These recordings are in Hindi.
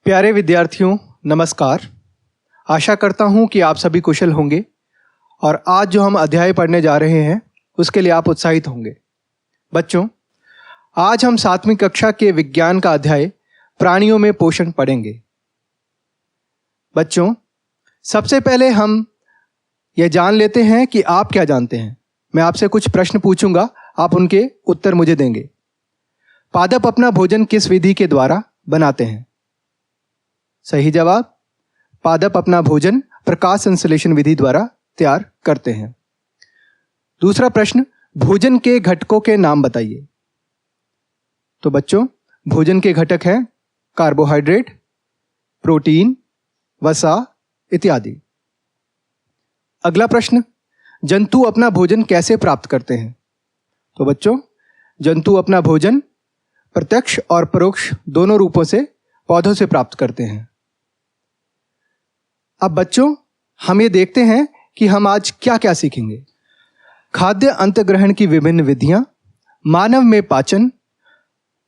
प्यारे विद्यार्थियों, नमस्कार। आशा करता हूँ कि आप सभी कुशल होंगे और आज जो हम अध्याय पढ़ने जा रहे हैं उसके लिए आप उत्साहित होंगे। बच्चों, आज हम 7वीं कक्षा के विज्ञान का अध्याय प्राणियों में पोषण पढ़ेंगे। बच्चों, सबसे पहले हम यह जान लेते हैं कि आप क्या जानते हैं। मैं आपसे कुछ प्रश्न पूछूंगा, आप उनके उत्तर मुझे देंगे। पादप अपना भोजन किस विधि के द्वारा बनाते हैं? सही जवाब, पादप अपना भोजन प्रकाश संश्लेषण विधि द्वारा तैयार करते हैं। दूसरा प्रश्न, भोजन के घटकों के नाम बताइए। तो बच्चों, भोजन के घटक हैं कार्बोहाइड्रेट, प्रोटीन, वसा इत्यादि। अगला प्रश्न, जंतु अपना भोजन कैसे प्राप्त करते हैं? तो बच्चों, जंतु अपना भोजन प्रत्यक्ष और परोक्ष दोनों रूपों से पौधों से प्राप्त करते हैं। अब बच्चों, हम ये देखते हैं कि हम आज क्या क्या सीखेंगे। खाद्य अंतग्रहण की विभिन्न विधियां, मानव में पाचन,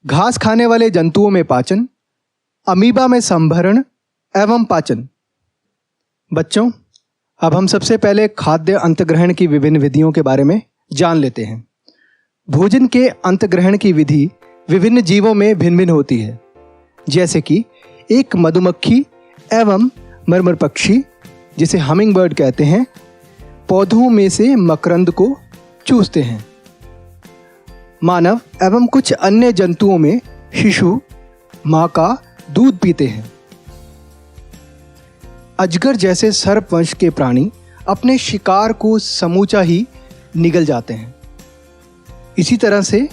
घास खाने वाले जंतुओं में पाचन, अमीबा में संभरण एवं पाचन। बच्चों, अब हम सबसे पहले खाद्य अंतग्रहण की विभिन्न विधियों के बारे में जान लेते हैं। भोजन के अंतग्रहण की विधि विभिन्न जीवों में भिन्न भिन्न होती है, जैसे कि एक मधुमक्खी एवं मरमर पक्षी, जिसे हमिंग बर्ड कहते हैं, पौधों में से मकरंद को चूसते हैं। मानव एवं कुछ अन्य जंतुओं में शिशु मां का दूध पीते हैं। अजगर जैसे सर्प वंश के प्राणी अपने शिकार को समूचा ही निगल जाते हैं। इसी तरह से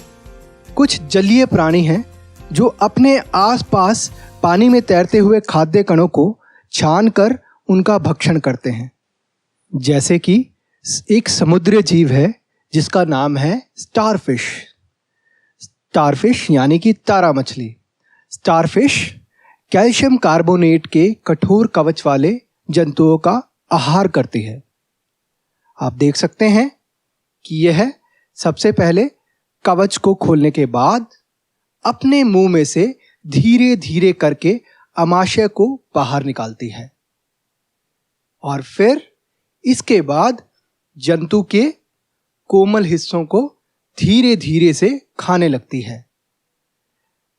कुछ जलीय प्राणी हैं जो अपने आसपास पानी में तैरते हुए खाद्य कणों को छानकर उनका भक्षण करते हैं। जैसे कि एक समुद्री जीव है जिसका नाम है स्टारफिश। स्टारफिश यानी कि तारा मछली। स्टारफिश कैल्शियम कार्बोनेट के कठोर कवच वाले जंतुओं का आहार करती है। आप देख सकते हैं कि यह सबसे पहले कवच को खोलने के बाद अपने मुंह में से धीरे धीरे करके अमाशय को बाहर निकालती है और फिर इसके बाद जंतु के कोमल हिस्सों को धीरे धीरे से खाने लगती है।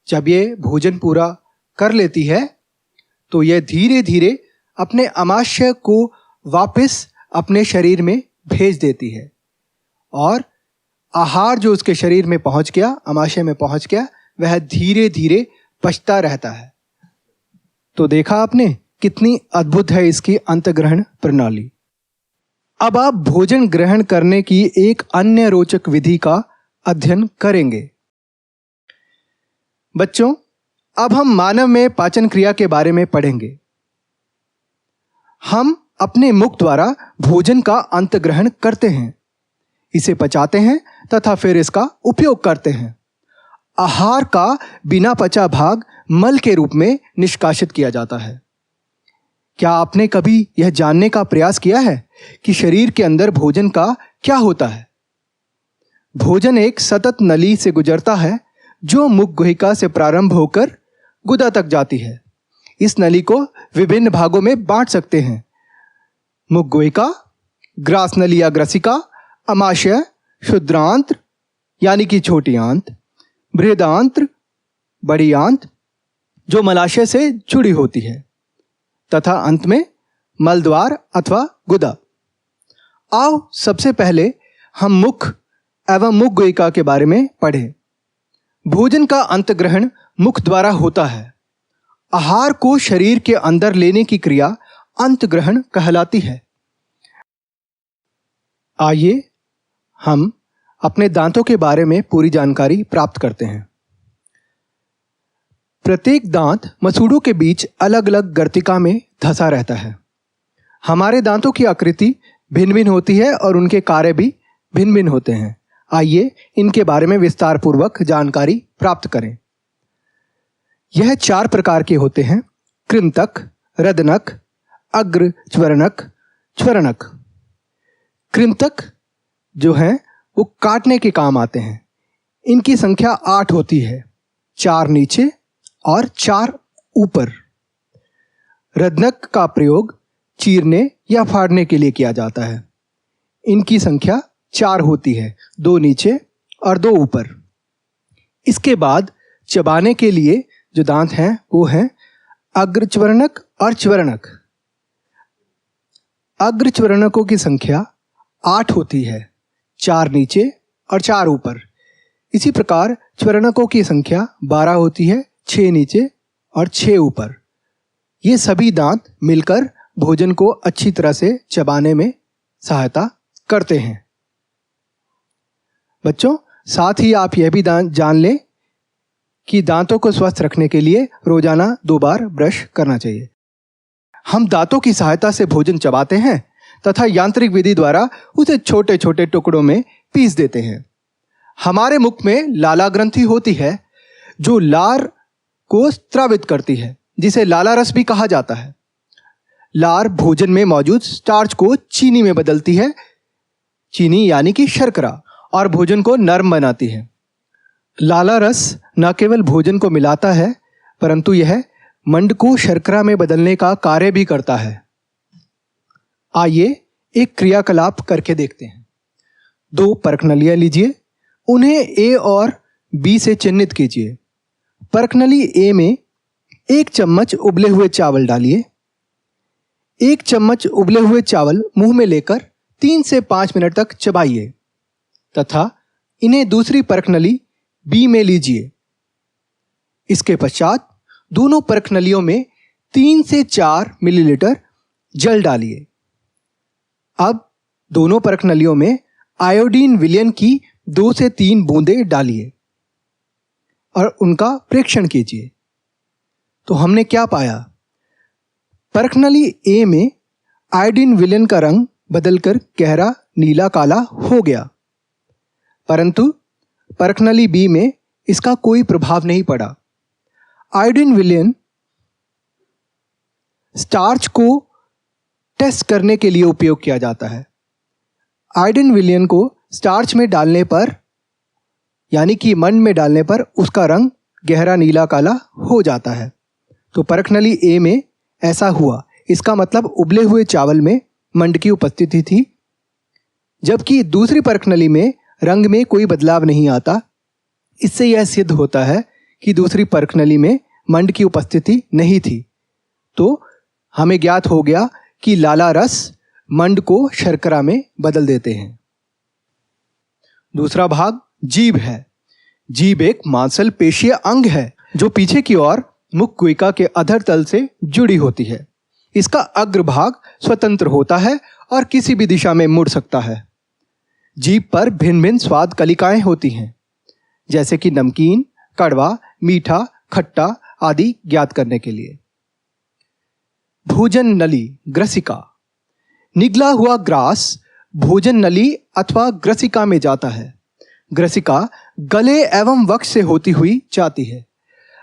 जब ये भोजन पूरा कर लेती है तो यह धीरे धीरे अपने अमाशय को वापस अपने शरीर में भेज देती है और आहार जो उसके शरीर में पहुंच गया, अमाशय में पहुंच गया, वह धीरे धीरे पचता रहता है। तो देखा आपने कितनी अद्भुत है इसकी अंतग्रहण प्रणाली। अब आप भोजन ग्रहण करने की एक अन्य रोचक विधि का अध्ययन करेंगे। बच्चों, अब हम मानव में पाचन क्रिया के बारे में पढ़ेंगे। हम अपने मुख द्वारा भोजन का अंतग्रहण करते हैं, इसे पचाते हैं तथा फिर इसका उपयोग करते हैं। आहार का बिना पचा भाग मल के रूप में निष्कासित किया जाता है। क्या आपने कभी यह जानने का प्रयास किया है कि शरीर के अंदर भोजन का क्या होता है? भोजन एक सतत नली से गुजरता है जो मुख गुहिका से प्रारंभ होकर गुदा तक जाती है। इस नली को विभिन्न भागों में बांट सकते हैं। मुख गुहिका, ग्रास नली या ग्रसिका, अमाशय, क्षुद्रांत्र यानी कि छोटी आंत, बृहदांत्र बड़ी आंत जो मलाशय से जुड़ी होती है, तथा अंत में मलद्वार अथवा गुदा। आओ सबसे पहले हम मुख एवं मुख गुहिका के बारे में पढ़ें। भोजन का अंतग्रहण मुख द्वारा होता है। आहार को शरीर के अंदर लेने की क्रिया अंतग्रहण कहलाती है। आइए हम अपने दांतों के बारे में पूरी जानकारी प्राप्त करते हैं। प्रत्येक दांत मसूड़ों के बीच अलग अलग गर्तिका में धंसा रहता है। हमारे दांतों की आकृति भिन्न भिन्न होती है और उनके कार्य भी भिन्न भिन्न होते हैं। आइए इनके बारे में विस्तार पूर्वक जानकारी प्राप्त करें। यह 4 प्रकार के होते हैं: कृंतक, रदनक, अग्र च्वरणक, च्वरणक। कृंतक जो हैं वो काटने के काम आते हैं। इनकी संख्या 8 होती है, 4 नीचे और 4 ऊपर। रत्नक का प्रयोग चीरने या फाड़ने के लिए किया जाता है। इनकी संख्या 4 होती है, 2 नीचे और 2 ऊपर। इसके बाद चबाने के लिए जो दांत हैं वो हैं अग्रच्वर्णक और च्वर्णक। अग्रच्वर्णकों की संख्या 8 होती है, 4 नीचे और 4 ऊपर। इसी प्रकार च्वर्णकों की संख्या 12 होती है, 6 नीचे और 6 ऊपर। ये सभी दांत मिलकर भोजन को अच्छी तरह से चबाने में सहायता करते हैं। बच्चों, साथ ही आप यह भी जान लें कि दांतों को स्वस्थ रखने के लिए रोजाना 2 बार ब्रश करना चाहिए। हम दांतों की सहायता से भोजन चबाते हैं तथा यांत्रिक विधि द्वारा उसे छोटे छोटे टुकड़ों में पीस देते हैं। हमारे मुख में लाला ग्रंथि होती है जो लार को स्रावित करती है, जिसे लाला रस भी कहा जाता है। लार भोजन में मौजूद स्टार्च को चीनी में बदलती है, चीनी यानी कि शर्करा, और भोजन को नरम बनाती है। लाला रस न केवल भोजन को मिलाता है परंतु यह मंड को शर्करा में बदलने का कार्य भी करता है। आइए एक क्रियाकलाप करके देखते हैं। 2 परखनलियां लीजिए, उन्हें ए और बी से चिन्हित कीजिए। परखनली ए में 1 चम्मच उबले हुए चावल डालिए। 1 चम्मच उबले हुए चावल मुंह में लेकर 3 से 5 मिनट तक चबाइए तथा इन्हें दूसरी परखनली बी में लीजिए। इसके पश्चात दोनों परखनलियों में 3 से 4 मिलीलीटर जल डालिए। अब दोनों परखनलियों में आयोडीन विलयन की 2 से 3 बूंदें डालिए और उनका प्रेक्षण कीजिए। तो हमने क्या पाया? परखनली ए में आयोडीन विलयन का रंग बदलकर गहरा नीला काला हो गया, परंतु परखनली बी में इसका कोई प्रभाव नहीं पड़ा। आयोडीन विलयन स्टार्च को टेस्ट करने के लिए उपयोग किया जाता है। आयोडीन विलयन को स्टार्च में डालने पर यानी कि मंड में डालने पर उसका रंग गहरा नीला काला हो जाता है। तो परखनली ए में ऐसा हुआ, इसका मतलब उबले हुए चावल में मंड की उपस्थिति थी, जबकि दूसरी परखनली में रंग में कोई बदलाव नहीं आता। इससे यह सिद्ध होता है कि दूसरी परखनली में मंड की उपस्थिति नहीं थी। तो हमें ज्ञात हो गया कि लाला रस मंड को शर्करा में बदल देते हैं। दूसरा भाग जीभ है। जीभ एक मांसल पेशीय अंग है जो पीछे की ओर मुख गुहिका के अधर तल से जुड़ी होती है। इसका अग्रभाग स्वतंत्र होता है और किसी भी दिशा में मुड़ सकता है। जीभ पर भिन्न भिन्न स्वाद कलिकाएं होती हैं, जैसे कि नमकीन, कड़वा, मीठा, खट्टा आदि ज्ञात करने के लिए। भोजन नली ग्रसिका। निगला हुआ ग्रास भोजन नली अथवा ग्रसिका में जाता है। ग्रसिका गले एवं वक्ष से होती हुई जाती है।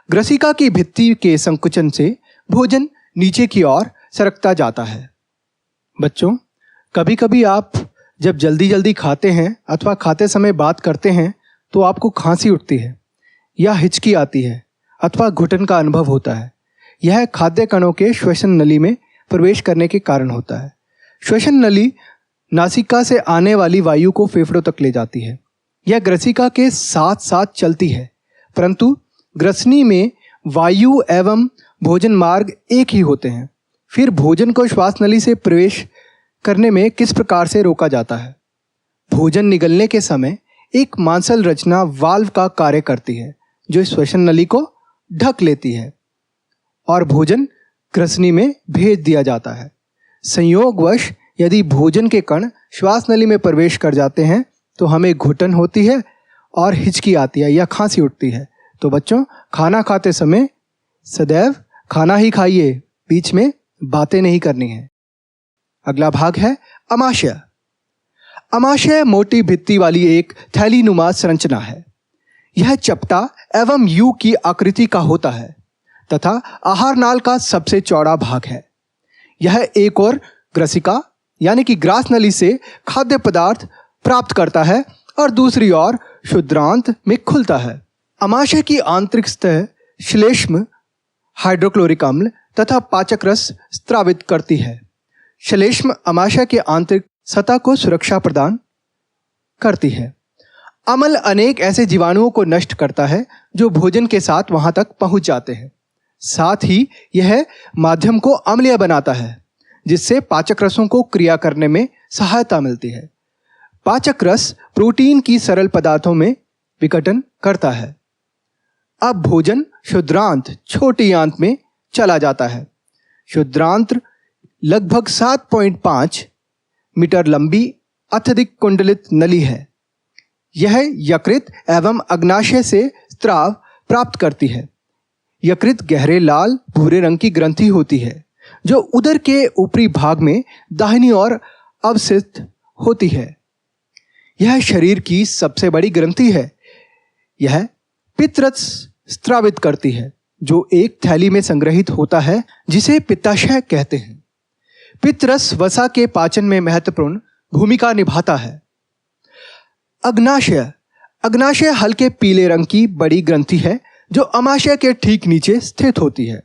ग्रसिका की भित्ति के संकुचन से भोजन नीचे की ओर सरकता जाता है। बच्चों, कभी कभी आप जब जल्दी जल्दी खाते हैं अथवा खाते समय बात करते हैं तो आपको खांसी उठती है या हिचकी आती है अथवा घुटन का अनुभव होता है। यह खाद्य कणों के श्वसन नली में प्रवेश करने के कारण होता है। श्वसन नली नासिका से आने वाली वायु को फेफड़ों तक ले जाती है। यह ग्रसिका के साथ साथ चलती है, परंतु ग्रसनी में वायु एवं भोजन मार्ग एक ही होते हैं। फिर भोजन को श्वास नली से प्रवेश करने में किस प्रकार से रोका जाता है? भोजन निगलने के समय एक मांसल रचना वाल्व का कार्य करती है जो श्वसन नली को ढक लेती है और भोजन ग्रसनी में भेज दिया जाता है। संयोगवश यदि भोजन के कण श्वास नली में प्रवेश कर जाते हैं तो हमें घुटन होती है और हिचकी आती है या खांसी उठती है। तो बच्चों, खाना खाते समय सदैव खाना ही खाइए, बीच में बातें नहीं करनी है। अगला भाग है अमाशय। अमाशय मोटी भित्ति वाली एक थैलीनुमा संरचना है। यह चपटा एवं यू की आकृति का होता है तथा आहार नाल का सबसे चौड़ा भाग है। यह एक और ग्रसिका यानी कि ग्रास नली से खाद्य पदार्थ प्राप्त करता है और दूसरी ओर शुद्रांत में खुलता है। अमाशय की आंतरिक सतह श्लेष्म हाइड्रोक्लोरिक अम्ल तथा पाचक रस स्रावित करती है। श्लेष्म अमाशय के आंतरिक सतह को सुरक्षा प्रदान करती है। अम्ल अनेक ऐसे जीवाणुओं को नष्ट करता है जो भोजन के साथ वहां तक पहुंच जाते हैं। साथ ही यह माध्यम को अम्लीय बनाता है, जिससे पाचक रसों को क्रिया करने में सहायता मिलती है। पाचक रस प्रोटीन की सरल पदार्थों में विघटन करता है। अब भोजन क्षुद्रांत छोटी आंत में चला जाता है। क्षुद्रांत्र लगभग 7.5 मीटर लंबी अत्यधिक कुंडलित नली है। यह यकृत एवं अग्नाशय से स्राव प्राप्त करती है। यकृत गहरे लाल भूरे रंग की ग्रंथि होती है जो उदर के ऊपरी भाग में दाहिनी ओर अवस्थित होती है। यह शरीर की सबसे बड़ी ग्रंथि है। यह पित्तरस स्रावित करती है जो एक थैली में संग्रहित होता है जिसे पित्ताशय कहते हैं। पित्तरस वसा के पाचन में महत्वपूर्ण भूमिका निभाता है। अग्नाशय अग्नाशय हल्के पीले रंग की बड़ी ग्रंथि है जो अमाशय के ठीक नीचे स्थित होती है।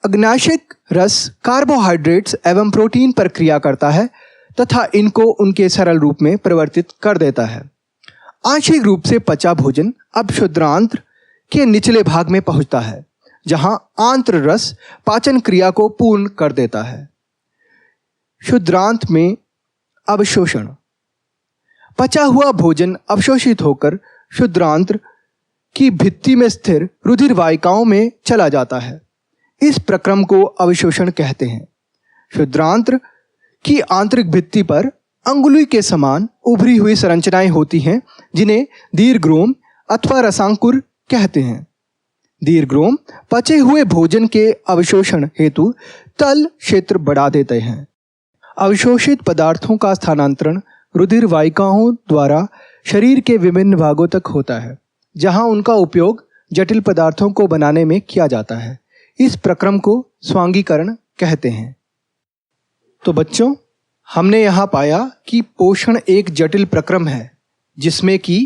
अग्नाशयिक रस कार्बोहाइड्रेट्स एवं प्रोटीन पर क्रिया करता है तथा इनको उनके सरल रूप में परिवर्तित कर देता है। आंशिक रूप से पचा भोजन अब क्षुद्रांत्र के निचले भाग में पहुंचता है, जहां आंत्र रस पाचन क्रिया को पूर्ण कर देता है। क्षुद्रांत में अवशोषण पचा हुआ भोजन अवशोषित होकर क्षुद्रांत्र की भित्ति में स्थिर रुधिर वाहिकाओं में चला जाता है। इस प्रक्रम को अवशोषण कहते हैं। क्षुद्रांत्र की आंतरिक भित्ति पर अंगुली के समान उभरी हुई संरचनाएं होती हैं जिन्हें दीर्घ्रोम अथवा रसांकुर कहते हैं। दीर्घ्रोम पचे हुए भोजन के अवशोषण हेतु तल क्षेत्र बढ़ा देते हैं। अवशोषित पदार्थों का स्थानांतरण रुधिर वाहिकाओं द्वारा शरीर के विभिन्न भागों तक होता है, जहां उनका उपयोग जटिल पदार्थों को बनाने में किया जाता है। इस प्रक्रम को स्वांगीकरण कहते हैं। तो बच्चों, हमने यहाँ पाया कि पोषण एक जटिल प्रक्रम है जिसमें कि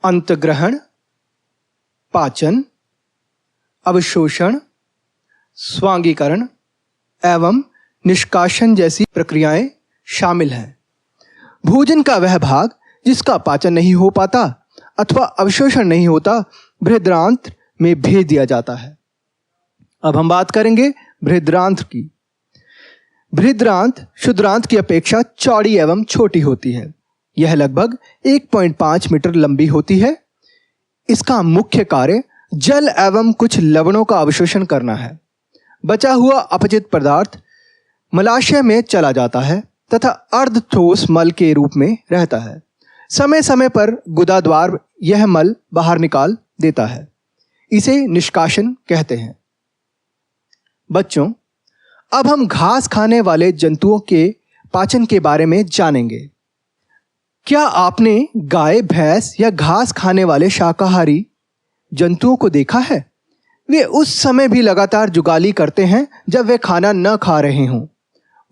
अंतग्रहण, पाचन, अवशोषण, स्वांगीकरण एवं निष्कासन जैसी प्रक्रियाएं शामिल हैं। भोजन का वह भाग जिसका पाचन नहीं हो पाता अथवा अवशोषण नहीं होता बृहदान्त्र में भेज दिया जाता है। अब हम बात करेंगे बृहदान्त्र की। बृहदान्त्र क्षुद्रांत की अपेक्षा चौड़ी एवं छोटी होती है। यह लगभग 1.5 मीटर लंबी होती है। इसका मुख्य कार्य जल एवं कुछ लवणों का अवशोषण करना है। बचा हुआ अपचित पदार्थ मलाशय में चला जाता है तथा अर्ध ठोस मल के रूप में रहता है। समय समय पर गुदा द्वार यह मल बाहर निकाल देता है। इसे निष्कासन कहते हैं। बच्चों, अब हम घास खाने वाले जंतुओं के पाचन के बारे में जानेंगे। क्या आपने गाय, भैंस या घास खाने वाले शाकाहारी जंतुओं को देखा है? वे उस समय भी लगातार जुगाली करते हैं जब वे खाना न खा रहे हों।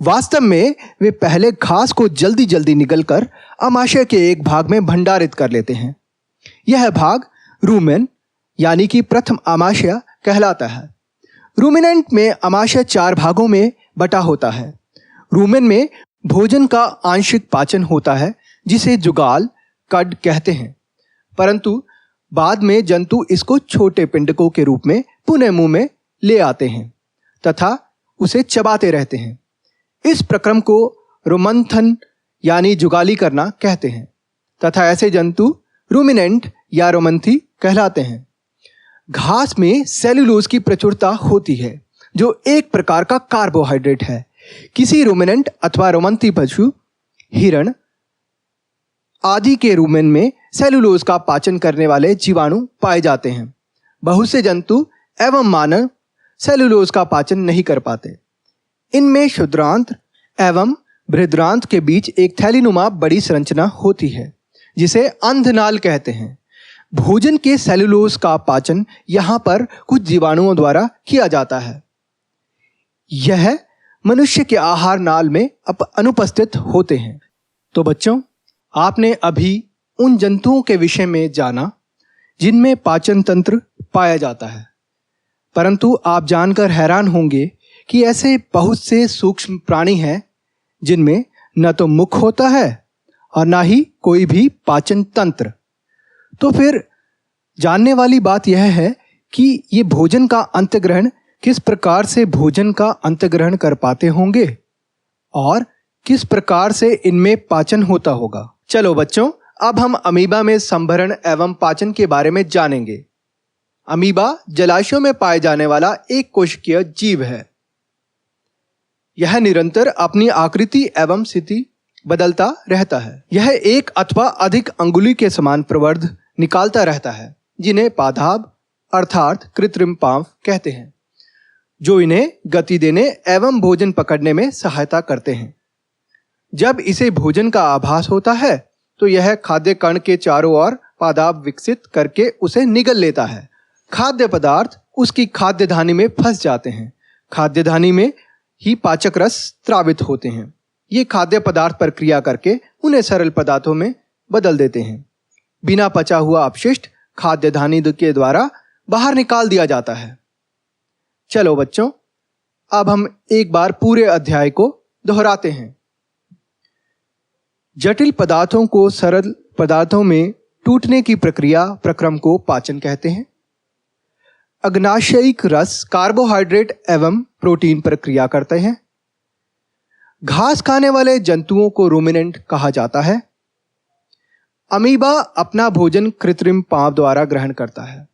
वास्तव में वे पहले घास को जल्दी जल्दी निगलकर अमाशय के एक भाग में भंडारित कर लेते हैं। यह भाग रूमेन यानी कि प्रथम अमाशय कहलाता है। रूमिनेंट में अमाशय 4 भागों में बटा होता है। रूमेन में भोजन का आंशिक पाचन होता है जिसे जुगाल, कड कहते हैं, परंतु बाद में जंतु इसको छोटे पिंडकों के रूप में पुनः मुंह में ले आते हैं तथा उसे चबाते रहते हैं। इस प्रक्रम को रोमंथन यानी जुगाली करना कहते हैं तथा ऐसे जंतु रूमिनेंट या रोमंथी कहलाते हैं। घास में सेल्यूलोज की प्रचुरता होती है जो एक प्रकार का कार्बोहाइड्रेट है। किसी रूमिनेंट अथवा रोमंथी पशु, हिरण आदि के रूमेन में सेल्यूलोज का पाचन करने वाले जीवाणु पाए जाते हैं। बहुत से जंतु एवं मानव सेल्यूलोज का पाचन नहीं कर पाते। इनमें क्षुद्रांत एवं बृहदान्त्र के बीच एक थैलीनुमा बड़ी संरचना होती है जिसे अंधनाल कहते हैं। भोजन के सेल्यूलोज का पाचन यहाँ पर कुछ जीवाणुओं द्वारा किया जाता है। यह मनुष्य के आहार नाल में अनुपस्थित होते हैं। तो बच्चों, आपने अभी उन जंतुओं के विषय में जाना जिनमें पाचन तंत्र पाया जाता है। परंतु आप जानकर हैरान होंगे कि ऐसे बहुत से सूक्ष्म प्राणी हैं जिनमें न तो मुख होता है और ना ही कोई भी पाचन तंत्र। तो फिर जानने वाली बात यह है कि ये भोजन का अंतग्रहण किस प्रकार से भोजन का अंतग्रहण कर पाते होंगे और किस प्रकार से इनमें पाचन होता होगा। चलो बच्चों, अब हम अमीबा में संभरण एवं पाचन के बारे में जानेंगे। अमीबा जलाशयों में पाए जाने वाला एक कोशिकीय जीव है। यह निरंतर अपनी आकृति एवं स्थिति बदलता रहता है। यह एक अथवा अधिक अंगुली के समान प्रवर्ध निकालता रहता है, जिन्हें पादाभ अर्थात कृत्रिम पांव कहते हैं, जो इन्हें गति देने एवं भोजन पकड़ने में सहायता करते हैं। जब इसे भोजन का आभास होता है तो यह खाद्य कण के चारों ओर पादाभ विकसित करके उसे निगल लेता है। खाद्य पदार्थ उसकी खाद्य धानी में फंस जाते हैं। खाद्य धानी में ही पाचक रस स्रावित होते हैं। ये खाद्य पदार्थ पर क्रिया करके उन्हें सरल पदार्थों में बदल देते हैं। बिना पचा हुआ अपशिष्ट खाद्य धानी के द्वारा बाहर निकाल दिया जाता है। चलो बच्चों, अब हम एक बार पूरे अध्याय को दोहराते हैं। जटिल पदार्थों को सरल पदार्थों में टूटने की प्रक्रम को पाचन कहते हैं। अग्नाशयिक रस कार्बोहाइड्रेट एवं प्रोटीन पर क्रिया करते हैं। घास खाने वाले जंतुओं को रूमिनेंट कहा जाता है। अमीबा अपना भोजन कृत्रिम पांव द्वारा ग्रहण करता है।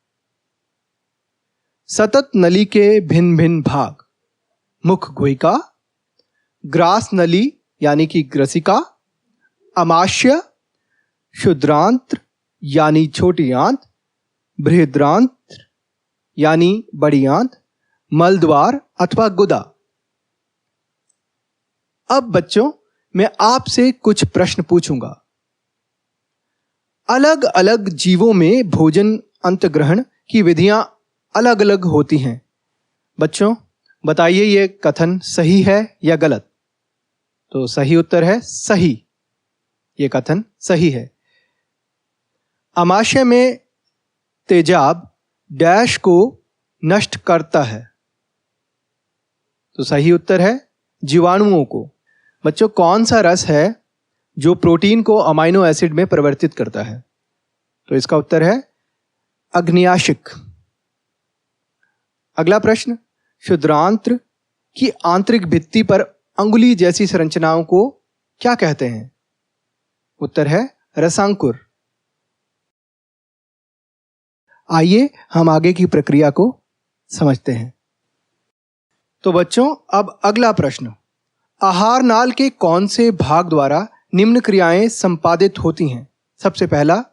सतत नली के भिन्न भिन्न भाग, मुख गुहिका, ग्रास नली यानी कि ग्रसिका, अमाशय, क्षुद्रांत्र यानी छोटी आंत, बृहद्रांत्र यानी बड़ी आंत, मलद्वार अथवा गुदा। अब बच्चों, मैं आपसे कुछ प्रश्न पूछूंगा। अलग अलग जीवों में भोजन अंतग्रहण की विधियां अलग अलग होती हैं। बच्चों, बताइए ये कथन सही है या गलत? तो सही उत्तर है सही। ये कथन सही है। अमाशय में तेजाब डैश को नष्ट करता है। तो सही उत्तर है जीवाणुओं को। बच्चों, कौन सा रस है जो प्रोटीन को अमाइनो एसिड में परिवर्तित करता है? तो इसका उत्तर है अग्न्याशिक। अगला प्रश्न, क्षुद्रांत्र की आंतरिक भित्ति पर अंगुली जैसी संरचनाओं को क्या कहते हैं? उत्तर है रसांकुर। आइए हम आगे की प्रक्रिया को समझते हैं। तो बच्चों, अब अगला प्रश्न, आहार नाल के कौन से भाग द्वारा निम्न क्रियाएं संपादित होती हैं? सबसे पहला,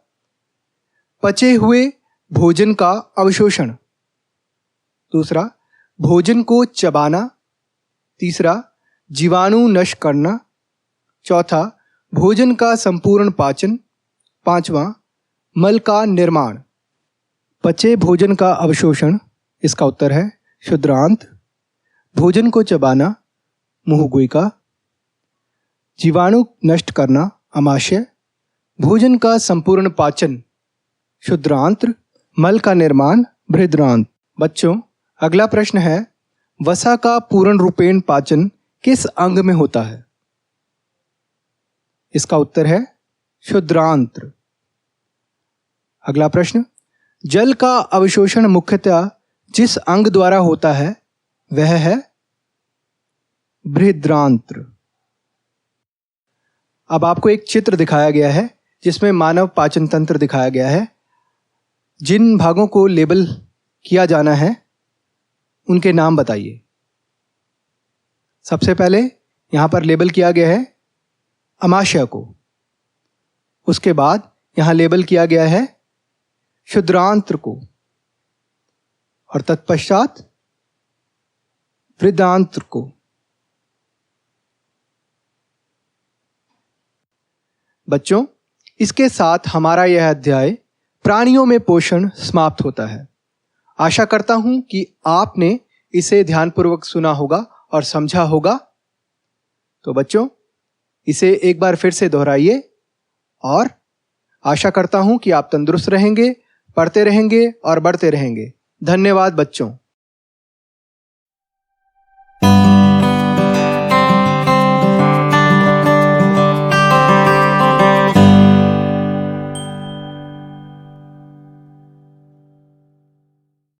पचे हुए भोजन का अवशोषण। दूसरा, भोजन को चबाना। तीसरा, जीवाणु नष्ट करना। चौथा, भोजन का संपूर्ण पाचन। पांचवा, मल का निर्माण। पचे भोजन का अवशोषण, इसका उत्तर है क्षुद्रांत। भोजन को चबाना, मुंह गुहिका। जीवाणु नष्ट करना, अमाशय। भोजन का संपूर्ण पाचन, क्षुद्रांत्र। मल का निर्माण, बृहद्रांत। बच्चों, अगला प्रश्न है, वसा का पूर्ण रूपेण पाचन किस अंग में होता है? इसका उत्तर है क्षुद्रांत्र। अगला प्रश्न, जल का अवशोषण मुख्यतः जिस अंग द्वारा होता है वह है बृहद्रांत्र। अब आपको एक चित्र दिखाया गया है जिसमें मानव पाचन तंत्र दिखाया गया है। जिन भागों को लेबल किया जाना है उनके नाम बताइए। सबसे पहले यहां पर लेबल किया गया है अमाशय को। उसके बाद यहां लेबल किया गया है क्षुद्रांत्र को और तत्पश्चात बृहद्रांत्र को। बच्चों, इसके साथ हमारा यह अध्याय प्राणियों में पोषण समाप्त होता है। आशा करता हूं कि आपने इसे ध्यानपूर्वक सुना होगा और समझा होगा। तो बच्चों, इसे एक बार फिर से दोहराइए और आशा करता हूं कि आप तंदुरुस्त रहेंगे, पढ़ते रहेंगे और बढ़ते रहेंगे। धन्यवाद बच्चों।